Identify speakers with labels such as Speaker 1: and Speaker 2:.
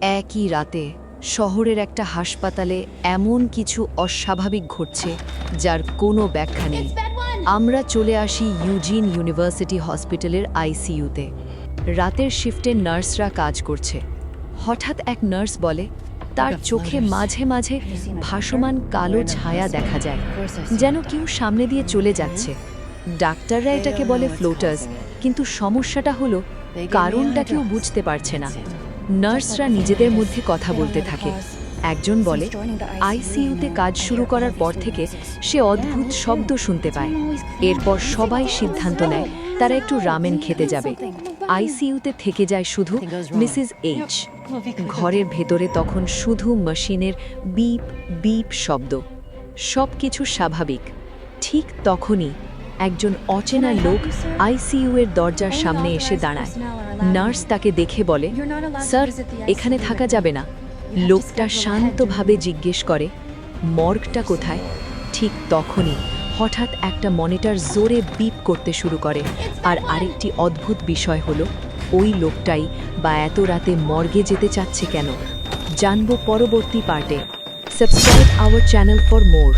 Speaker 1: একই রাতে শহরের একটা হাসপাতালে এমন কিছু অস্বাভাবিক ঘটছে যার কোনো ব্যাখ্যা নেই। আমরা চলে আসি ইউজিন ইউনিভার্সিটি হসপিটালের আইসিইউতে। রাতের শিফটে নার্সরা কাজ করছে। হঠাৎ এক নার্স বলে তার চোখে মাঝে মাঝে ভাসমান কালো ছায়া দেখা যায়, যেন কেউ সামনে দিয়ে চলে যাচ্ছে। ডাক্তাররা এটাকে বলে ফ্লোটার্স, কিন্তু সমস্যাটা হলো কারণটা কেউ বুঝতে পারছে না। নার্সরা নিজেদের মধ্যে কথা বলতে থাকে। একজন বলে আইসিইউতে কাজ শুরু করার পর থেকে সে অদ্ভুত শব্দ শুনতে পায়। এরপর সবাই সিদ্ধান্ত নেয় তারা একটু রামেন খেতে যাবে। আইসিইউতে থেকে যায় শুধু মিসেস এইচ। ঘরের ভেতরে তখন শুধু মেশিনের বিপ বিপ শব্দ। সব কিছু স্বাভাবিক। ঠিক তখনই একজন অচেনা লোক আইসিইউ এর দরজার সামনে এসে দাঁড়ায়। নার্স তাকে দেখে বলে, স্যার, এখানে থাকা যাবে না। লোকটা শান্তভাবে জিজ্ঞেস করে, মর্গটা কোথায়? ঠিক তখনই হঠাৎ একটা মনিটর জোরে বিপ করতে শুরু করে। আর আরেকটি অদ্ভুত বিষয় হলো, ওই লোকটাই বা এত রাতে মর্গে যেতে চাচ্ছে কেন? জানবো পরবর্তী পার্টে। Subscribe our channel for more.